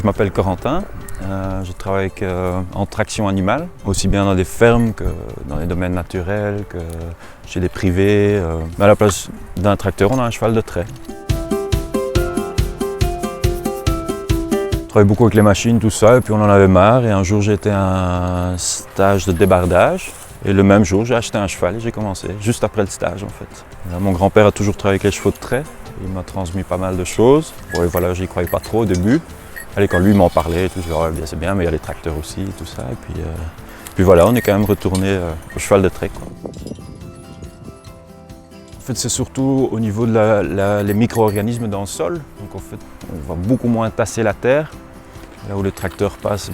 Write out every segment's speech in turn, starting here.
m'appelle Corentin, je travaille en traction animale, aussi bien dans des fermes que dans les domaines naturels, que chez des privés. À la place d'un tracteur, on a un cheval de trait. Je travaille beaucoup avec les machines, tout ça, et puis on en avait marre. Et un jour, j'ai été à un stage de débardage. Et le même jour, j'ai acheté un cheval et j'ai commencé, juste après le stage en fait. Mon grand-père a toujours travaillé avec les chevaux de trait. Il m'a transmis pas mal de choses. Bon, et voilà, j'y croyais pas trop au début. Allez, quand lui m'en parlait, tout, je disais, oh, c'est bien, mais il y a les tracteurs aussi, tout ça. Et puis voilà, on est quand même retourné au cheval de trait, quoi. En fait, c'est surtout au niveau de les micro-organismes dans le sol. Donc en fait, on va beaucoup moins tasser la terre. Là où le tracteur passe,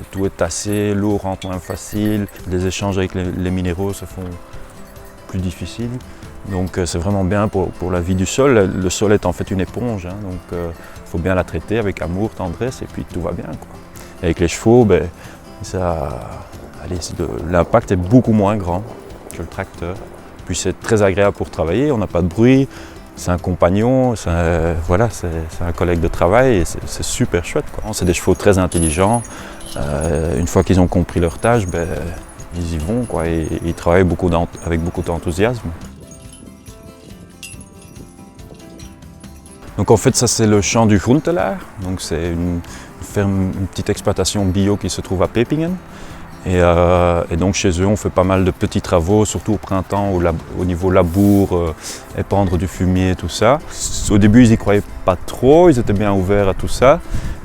tout est tassé, l'eau rentre moins facile, les échanges avec les minéraux se font plus difficiles. Donc c'est vraiment bien pour la vie du sol. Le sol est en fait une éponge, hein, donc il faut bien la traiter avec amour, tendresse et puis tout va bien, quoi. Et avec les chevaux, l'impact est beaucoup moins grand que le tracteur. Puis c'est très agréable pour travailler, on n'a pas de bruit. C'est un compagnon, c'est un collègue de travail et c'est super chouette, quoi. C'est des chevaux très intelligents. Une fois qu'ils ont compris leur tâche, ils y vont, quoi, et ils travaillent avec beaucoup d'enthousiasme. Donc en fait, ça c'est le champ du Groentelaar. Donc c'est une petite exploitation bio qui se trouve à Pepingen. Et donc chez eux, on fait pas mal de petits travaux, surtout au printemps, au niveau labour, épandre du fumier, tout ça. Au début, ils n'y croyaient pas trop, ils étaient bien ouverts à tout ça.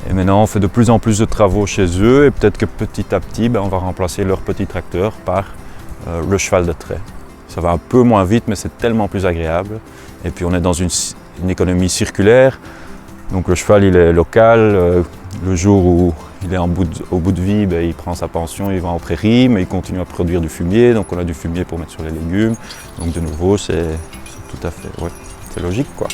Et maintenant, on fait de plus en plus de travaux chez eux et peut-être que petit à petit, on va remplacer leur petit tracteur par le cheval de trait. Ça va un peu moins vite, mais c'est tellement plus agréable. Et puis on est dans une économie circulaire. Donc le cheval, il est local. Le jour où il est au bout de vie, il prend sa pension, il va en prairie, mais il continue à produire du fumier, donc on a du fumier pour mettre sur les légumes. Donc de nouveau, c'est tout à fait, ouais, c'est logique, quoi.